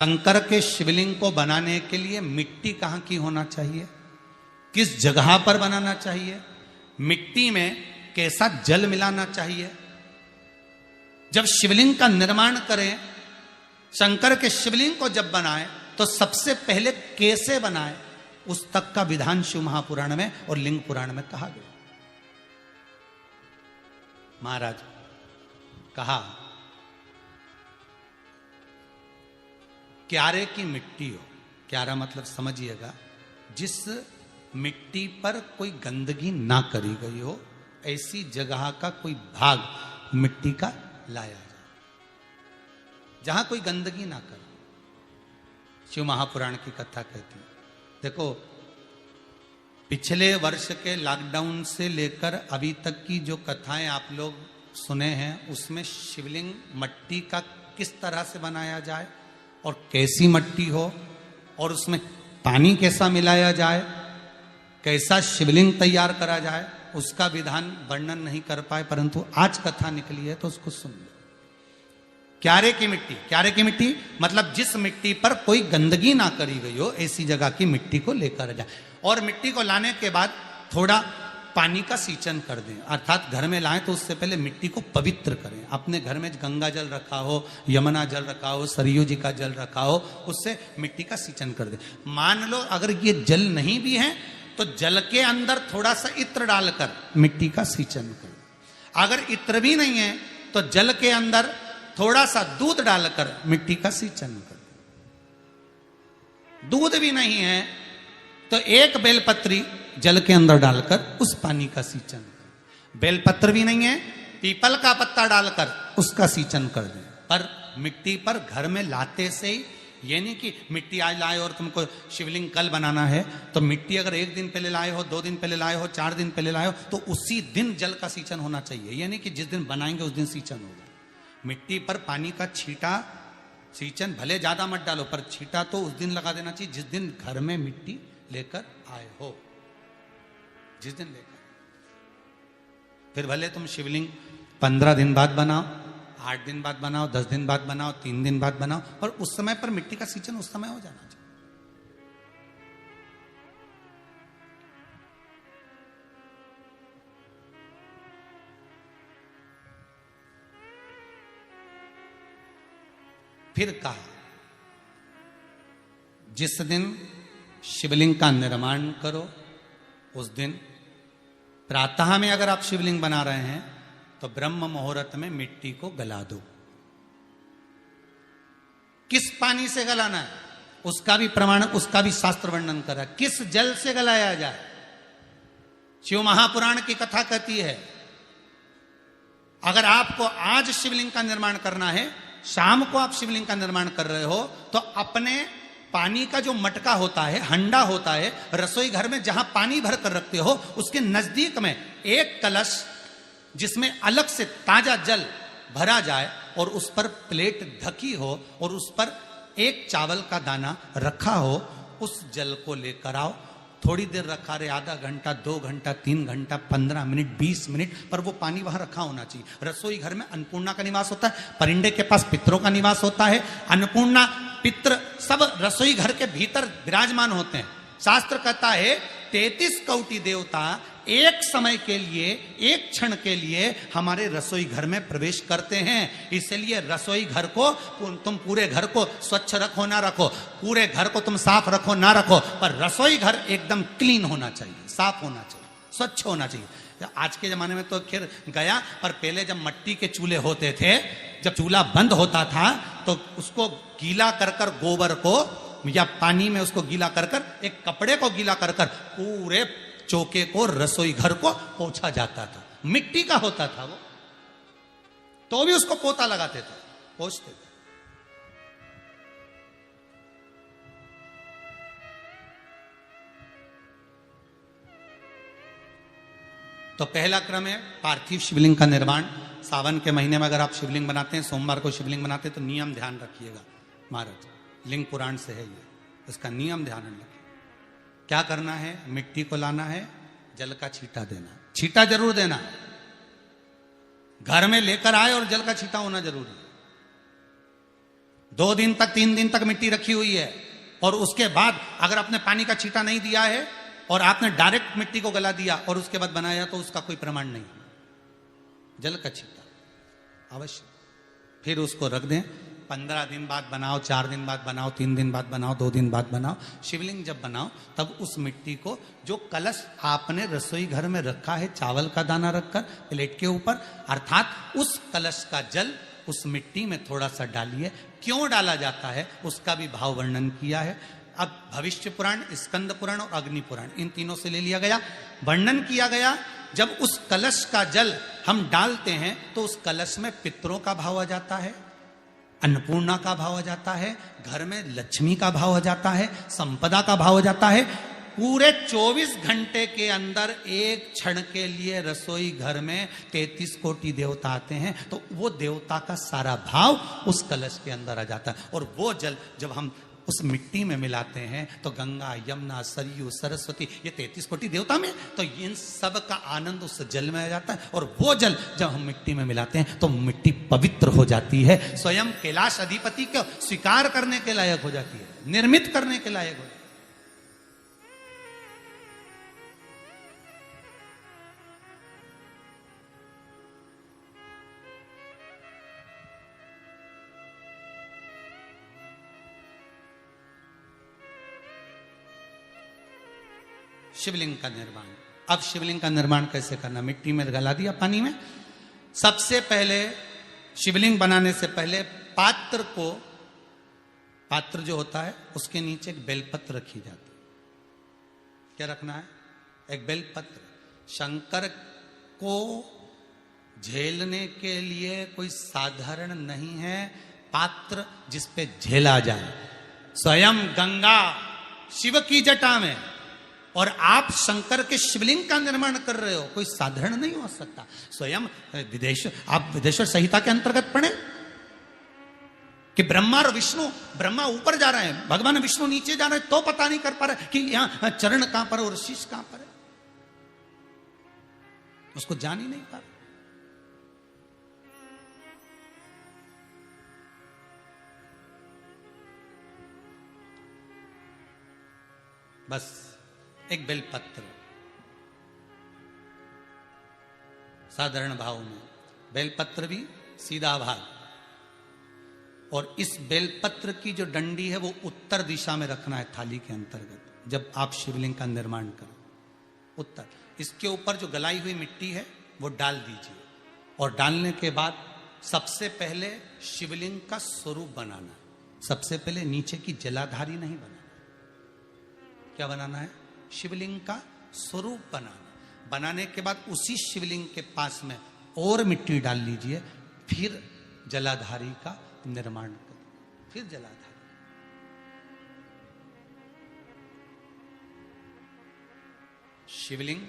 शंकर के शिवलिंग को बनाने के लिए मिट्टी कहाँ की होना चाहिए, किस जगह पर बनाना चाहिए, मिट्टी में कैसा जल मिलाना चाहिए। जब शिवलिंग का निर्माण करें, शंकर के शिवलिंग को जब बनाए तो सबसे पहले कैसे बनाए, उस तक का विधान शिव महापुराण में और लिंग पुराण में कहा गया। महाराज कहा क्यारे की मिट्टी हो, क्यारा मतलब समझिएगा जिस मिट्टी पर कोई गंदगी ना करी गई हो, ऐसी जगह का कोई भाग मिट्टी का लाया जाए जहां कोई गंदगी ना करे। शिव महापुराण की कथा कहती है। देखो, पिछले वर्ष के लॉकडाउन से लेकर अभी तक की जो कथाएं आप लोग सुने हैं, उसमें शिवलिंग मट्टी का किस तरह से बनाया जाए और कैसी मट्टी हो और उसमें पानी कैसा मिलाया जाए, कैसा शिवलिंग तैयार करा जाए, उसका विधान वर्णन नहीं कर पाए, परंतु आज कथा निकली है तो उसको सुन लो। क्यारे की मिट्टी, क्यारे की मिट्टी मतलब जिस मिट्टी पर कोई गंदगी ना करी गई हो, ऐसी जगह की मिट्टी को लेकर जाए। और मिट्टी को लाने के बाद थोड़ा पानी का सींचन कर दें, अर्थात घर में लाएं तो उससे पहले मिट्टी को पवित्र करें। अपने घर में गंगा जल रखा हो, यमुना जल रखा हो, सरयू जी का जल रखा हो, उससे मिट्टी का सींचन कर दें। मान लो अगर ये जल नहीं भी है तो जल के अंदर थोड़ा सा इत्र डालकर मिट्टी का सींचन करें। अगर इत्र भी नहीं है तो जल के अंदर थोड़ा सा दूध डालकर मिट्टी का सींचन करें। दूध भी नहीं है तो एक बेलपत्री जल के अंदर डालकर उस पानी का सींचन करें। बेलपत्र भी नहीं है, पीपल का पत्ता डालकर उसका सींचन कर दें। पर मिट्टी पर घर में लाते से ही, ये नहीं कि मिट्टी आज लाए और तुमको शिवलिंग कल बनाना है, तो मिट्टी अगर एक दिन पहले लाए हो, 2 दिन पहले लाए हो, 4 दिन पहले लाए हो, तो उसी दिन जल का सींचन होना चाहिए। ये नहीं कि जिस दिन बनाएंगे उस दिन सींचन होगा। मिट्टी पर पानी का छींटा, सींचन भले ज्यादा मत डालो, पर छींटा तो उस दिन लगा देना चाहिए जिस दिन घर में मिट्टी लेकर आए हो, जिस दिन लेकर। फिर भले तुम शिवलिंग 15 दिन बाद बनाओ, 8 दिन बाद बनाओ, 10 दिन बाद बनाओ, 3 दिन बाद बनाओ, पर उस समय पर मिट्टी का सींचन उस समय हो जाना चाहिए। फिर कहा जिस दिन शिवलिंग का निर्माण करो उस दिन प्रातः में अगर आप शिवलिंग बना रहे हैं तो ब्रह्म मुहूर्त में मिट्टी को गला दो। किस पानी से गलाना है उसका भी प्रमाण, उसका भी शास्त्र वर्णन करा। किस जल से गलाया जाए, शिव महापुराण की कथा कहती है अगर आपको आज शिवलिंग का निर्माण करना है, शाम को आप शिवलिंग का निर्माण कर रहे हो, तो अपने पानी का जो मटका होता है, हंडा होता है, रसोई घर में जहां पानी भर कर रखते हो, उसके नजदीक में एक कलश जिसमें अलग से ताजा जल भरा जाए और उस पर प्लेट ढकी हो और उस पर एक चावल का दाना रखा हो, उस जल को लेकर आओ। थोड़ी देर रखा रहे, आधा घंटा, 2 घंटा, 3 घंटा, 15 मिनट, 20 मिनट, पर वो पानी वहां रखा होना चाहिए। रसोई घर में अन्नपूर्णा का निवास होता है, परिंदे के पास पितरों का निवास होता है। अन्नपूर्णा, पित्र सब रसोई घर के भीतर विराजमान होते हैं। शास्त्र कहता है 33 कोटि देवता एक समय के लिए, एक क्षण के लिए हमारे रसोई घर में प्रवेश करते हैं। इसलिए रसोई घर को तुम पूरे घर को स्वच्छ रखो ना रखो, पूरे घर को तुम साफ रखो ना रखो, पर रसोई घर एकदम क्लीन होना चाहिए, साफ होना चाहिए, स्वच्छ होना चाहिए। आज के जमाने में तो खैर गया, पर पहले जब मट्टी के चूल्हे होते थे, जब चूल्हा बंद होता था तो उसको गीला कर कर, गोबर को या पानी में उसको गीला कर कर, एक कपड़े को गीला कर कर पूरे चौके को, रसोई घर को पोंछा जाता था। मिट्टी का होता था वो, तो भी उसको पोता लगाते थे, पोंछते थे। तो पहला क्रम है पार्थिव शिवलिंग का निर्माण। सावन के महीने में अगर आप शिवलिंग बनाते हैं, सोमवार को शिवलिंग बनाते हैं, तो नियम ध्यान रखिएगा महाराज, लिंग पुराण से है ये, इसका नियम ध्यान रखिए। क्या करना है, मिट्टी को लाना है, जल का छींटा देना, छींटा जरूर देना, घर में लेकर आए और जल का छींटा होना जरूरी है। 2 दिन तक 3 दिन तक मिट्टी रखी हुई है, और उसके बाद अगर आपने पानी का छींटा नहीं दिया है और आपने डायरेक्ट मिट्टी को गला दिया और उसके बाद बनाया, तो उसका कोई प्रमाण नहीं। जल का छींटा अवश्य। फिर उसको रख दें, 15 दिन बाद बनाओ, 4 दिन बाद बनाओ, 3 दिन बाद बनाओ, 2 दिन बाद बनाओ। शिवलिंग जब बनाओ तब उस मिट्टी को, जो कलश आपने रसोई घर में रखा है चावल का दाना रखकर प्लेट के ऊपर, अर्थात उस कलश का जल उस मिट्टी में थोड़ा सा डालिए। क्यों डाला जाता है उसका भी भाव वर्णन किया है। अब भविष्य पुराण, स्कंद पुराण और अग्नि पुराण, इन तीनों से ले लिया गया। वर्णन किया गया, जब उस कलश का जल हम डालते हैं तो उस कलश में पितरों का भाव आ जाता है, अन्नपूर्णा का भाव आ जाता है, घर में लक्ष्मी का भाव आ जाता है, संपदा का भाव आ जाता है। पूरे 24 घंटे के अंदर एक क्षण के लिए रसोई घर में 33 कोटि देवता आते हैं, तो वो देवता का सारा भाव उस कलश के अंदर आ जाता है। और वो जल जब हम उस मिट्टी में मिलाते हैं तो गंगा, यमुना, सरयू, सरस्वती, ये 33 कोटि देवता में, तो इन सब का आनंद उस जल में आ जाता है। और वो जल जब हम मिट्टी में मिलाते हैं तो मिट्टी पवित्र हो जाती है, स्वयं कैलाश अधिपति को स्वीकार करने के लायक हो जाती है, निर्मित करने के लायक हो जाती है। शिवलिंग का निर्माण। अब शिवलिंग का निर्माण कैसे करना? मिट्टी में गला दिया पानी में। सबसे पहले शिवलिंग बनाने से पहले पात्र जो होता है उसके नीचे एक बेलपत्र रखी जाती है। क्या रखना है? एक बेलपत्र। शंकर को झेलने के लिए कोई साधारण नहीं है पात्र जिस पे झेला जाए। स्वयं गंगा शिव की जटा में, और आप शंकर के शिवलिंग का निर्माण कर रहे हो, कोई साधारण नहीं हो सकता। स्वयं आप विदेश्वर संहिता के अंतर्गत पढ़े कि ब्रह्मा और विष्णु, ब्रह्मा ऊपर जा रहे हैं, भगवान विष्णु नीचे जा रहे हैं, तो पता नहीं कर पा रहे कि यहां चरण कहां पर और शीश कहां पर है, उसको जान ही नहीं पा रहे। बस एक बेलपत्र, साधारण भाव में बेलपत्र भी सीधा भाग, और इस बेलपत्र की जो डंडी है वो उत्तर दिशा में रखना है थाली के अंतर्गत। जब आप शिवलिंग का निर्माण करें उत्तर, इसके ऊपर जो गलाई हुई मिट्टी है वो डाल दीजिए, और डालने के बाद सबसे पहले शिवलिंग का स्वरूप बनाना। सबसे पहले नीचे की जलाधारी नहीं बनाना। क्या बनाना है? शिवलिंग का स्वरूप बनाना। बनाने के बाद उसी शिवलिंग के पास में और मिट्टी डाल लीजिए, फिर जलाधारी का निर्माण करिए। फिर जलाधारी, शिवलिंग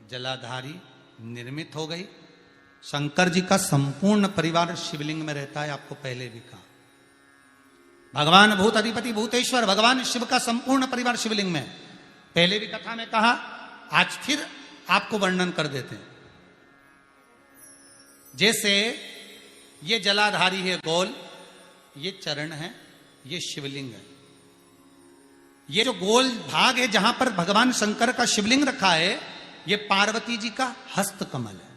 जलाधारी निर्मित हो गई। शंकर जी का संपूर्ण परिवार शिवलिंग में रहता है, आपको पहले भी कहा। भगवान भूत अधिपति भूतेश्वर, भगवान शिव का संपूर्ण परिवार शिवलिंग में, पहले भी कथा में कहा, आज फिर आपको वर्णन कर देते हैं। जैसे ये जलाधारी है गोल, ये चरण है, ये शिवलिंग है। ये जो गोल भाग है जहां पर भगवान शंकर का शिवलिंग रखा है, ये पार्वती जी का हस्त कमल है।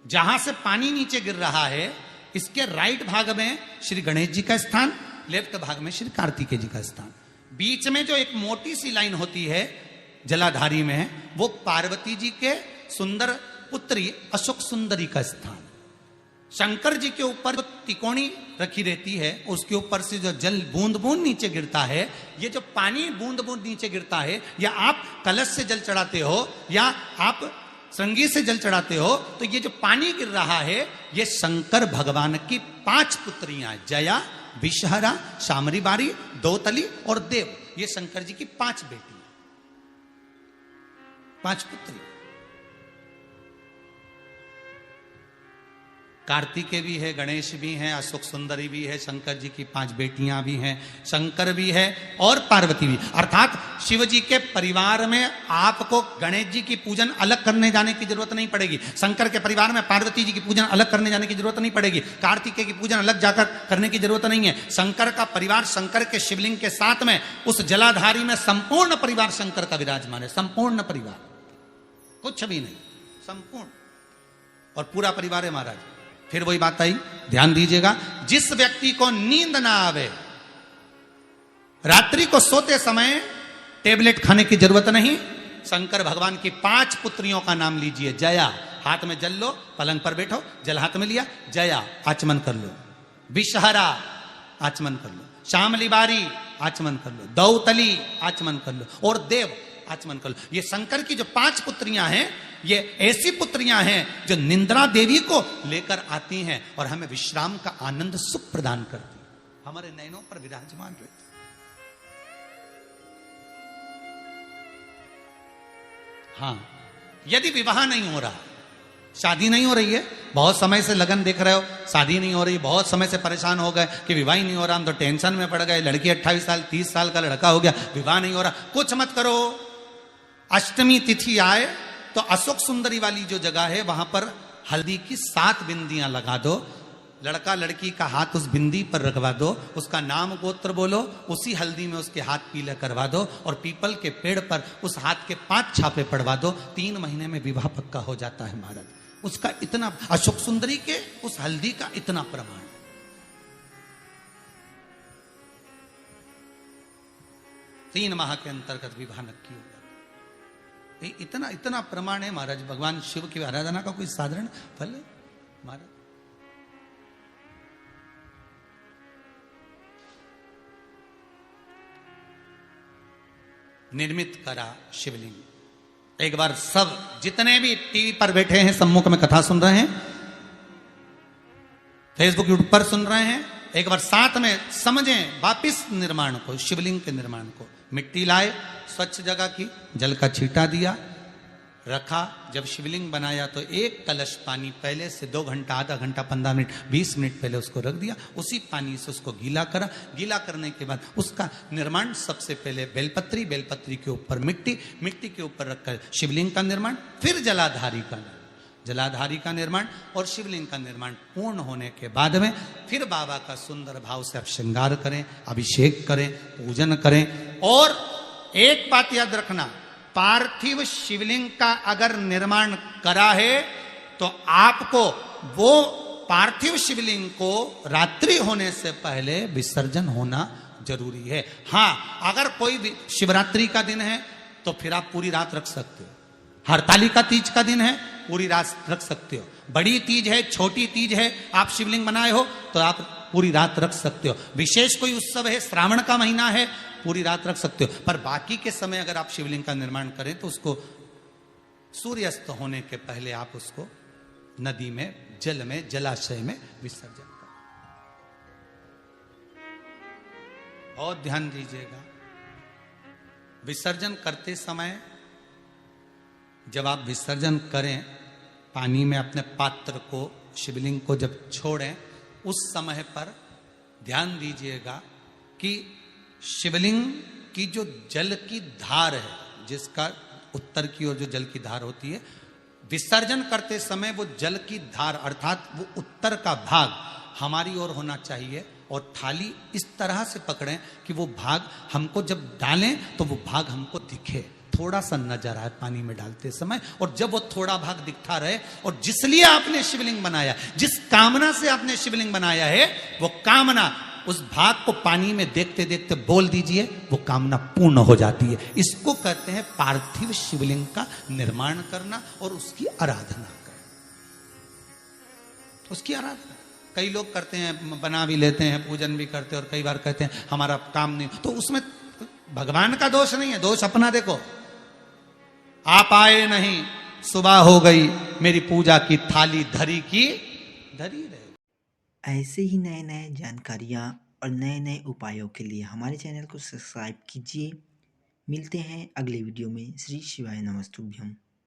जहां से पानी नीचे गिर रहा है, इसके राइट भाग में श्री गणेश जी का स्थान, लेफ्ट भाग में श्री कार्तिकेय जी का स्थान। बीच में जो एक मोटी सी लाइन होती है जलाधारी में, वो पार्वती जी के सुंदर पुत्री अशोक सुंदरी का स्थान। शंकर जी के ऊपर जो तिकोनी रखी रहती है, उसके ऊपर से जो जल बूंद बूंद नीचे गिरता है, ये जो पानी बूंद बूंद नीचे गिरता है, या आप कलश से जल चढ़ाते हो या आप श्रृंगी से जल चढ़ाते हो, तो ये जो पानी गिर रहा है, ये शंकर भगवान की 5 पुत्रियां, जया, विषहरा, शामरी बारी, दोतली और देव, ये शंकर जी की 5 बेटी, 5 पुत्री। कार्तिकेय भी है, गणेश भी हैं, अशोक सुंदरी भी है, शंकर जी की 5 बेटियां भी हैं, शंकर भी है और पार्वती भी। अर्थात शिव जी के परिवार में आपको गणेश जी की पूजन अलग करने जाने की जरूरत नहीं पड़ेगी, शंकर के परिवार में पार्वती जी की पूजन अलग करने जाने की जरूरत नहीं पड़ेगी, कार्तिकेय की पूजन अलग जाकर करने की जरूरत नहीं है। शंकर का परिवार शंकर के शिवलिंग के साथ में उस जलाधारी में संपूर्ण परिवार शंकर का विराजमान है, संपूर्ण परिवार, कुछ भी नहीं, संपूर्ण और पूरा परिवार है महाराज। फिर वही बात आई, ध्यान दीजिएगा, जिस व्यक्ति को नींद ना आवे, रात्रि को सोते समय टेबलेट खाने की जरूरत नहीं, शंकर भगवान की 5 पुत्रियों का नाम लीजिए। जया, हाथ में जल लो, पलंग पर बैठो, जल हाथ में लिया, जया आचमन कर लो, विषहरा आचमन कर लो, श्यामली बारी आचमन कर लो, दौतली आचमन कर लो और देव आचमन कर लो। ये शंकर की जो 5 पुत्रियां हैं, ये ऐसी पुत्रियां हैं जो निंद्रा देवी को लेकर आती हैं और हमें विश्राम का आनंद सुख प्रदान करती, हमारे नयनों पर विराजमान रहती। हाँ, यदि विवाह नहीं हो रहा, शादी नहीं हो रही है, बहुत समय से लगन देख रहे हो, शादी नहीं हो रही, बहुत समय से परेशान हो गए कि विवाह ही नहीं हो रहा, हम तो टेंशन में पड़ गए, लड़की 28 साल 30 साल का लड़का हो गया, विवाह नहीं हो रहा, कुछ मत करो। अष्टमी तिथि आए तो अशोक सुंदरी वाली जो जगह है वहां पर हल्दी की 7 बिंदियां लगा दो, लड़का लड़की का हाथ उस बिंदी पर रखवा दो, उसका नाम गोत्र बोलो, उसी हल्दी में उसके हाथ पीले करवा दो और पीपल के पेड़ पर उस हाथ के 5 छापे पड़वा दो, 3 महीने में विवाह पक्का हो जाता है महाराज। उसका इतना, अशोक सुंदरी के उस हल्दी का इतना प्रमाण, 3 माह के अंतर्गत विवाह नक्की हो जाता, इतना इतना प्रमाण है महाराज। भगवान शिव की आराधना का कोई साधारण फल है महाराज। निर्मित करा शिवलिंग। एक बार सब जितने भी टीवी पर बैठे हैं, सम्मुख में कथा सुन रहे हैं, फेसबुक यूट्यूब पर सुन रहे हैं, एक बार साथ में समझें वापिस निर्माण को, शिवलिंग के निर्माण को। मिट्टी लाए, स्वच्छ जगह की, जल का छींटा दिया, रखा। जब शिवलिंग बनाया तो 1 कलश पानी पहले से 2 घंटा, आधा घंटा, 15 मिनट, 20 मिनट पहले उसको रख दिया, उसी पानी से उसको गीला करा। गीला करने के बाद उसका निर्माण सबसे पहले बेलपत्री, बेलपत्री के ऊपर मिट्टी, मिट्टी के ऊपर रखकर शिवलिंग का निर्माण, फिर जलाधारी का, जलाधारी का निर्माण और शिवलिंग का निर्माण पूर्ण होने के बाद में फिर बाबा का सुंदर भाव से आप श्रृंगार करें, अभिषेक करें, पूजन करें। और एक बात याद रखना, पार्थिव शिवलिंग का अगर निर्माण करा है तो आपको वो पार्थिव शिवलिंग को रात्रि होने से पहले विसर्जन होना जरूरी है। हां, अगर कोई शिवरात्रि का दिन है तो फिर आप पूरी रात रख सकते हो, हरतालिका तीज का दिन है पूरी रात रख सकते हो, बड़ी तीज है, छोटी तीज है, आप शिवलिंग बनाए हो तो आप पूरी रात रख सकते हो, विशेष कोई उत्सव है, श्रावण का महीना है, पूरी रात रख सकते हो। पर बाकी के समय अगर आप शिवलिंग का निर्माण करें तो उसको सूर्यास्त होने के पहले आप उसको नदी में, जल में, जलाशय में विसर्जन करें। बहुत ध्यान दीजिएगा, विसर्जन करते समय जब आप विसर्जन करें, पानी में अपने पात्र को, शिवलिंग को जब छोड़ें, उस समय पर ध्यान दीजिएगा कि शिवलिंग की जो जल की धार है, जिसका उत्तर की ओर जो जल की धार होती है, विसर्जन करते समय वो जल की धार अर्थात वो उत्तर का भाग हमारी ओर होना चाहिए और थाली इस तरह से पकड़ें कि वो भाग हमको जब डालें तो वो भाग हमको दिखे, थोड़ा सा नजर आए पानी में डालते समय। और जब वो थोड़ा भाग दिखता रहे, और जिसलिए आपने शिवलिंग बनाया, जिस कामना से आपने शिवलिंग बनाया है, वो कामना उस भाग को पानी में देखते देखते बोल दीजिए, वो कामना पूर्ण हो जाती है। इसको कहते हैं पार्थिव शिवलिंग का निर्माण करना और उसकी आराधना करना, उसकी आराधना। कई लोग करते हैं, बना भी लेते हैं, पूजन भी करते हैं, और कई बार कहते हैं हमारा काम नहीं, तो उसमें भगवान का दोष नहीं है, दोष अपना देखो। आप आए नहीं, सुबह हो गई, मेरी पूजा की थाली धरी की धरी रहे। ऐसे ही नए नए जानकारियाँ और नए नए उपायों के लिए हमारे चैनल को सब्सक्राइब कीजिए। मिलते हैं अगले वीडियो में। श्री शिवाय नमस्तुभ्यम।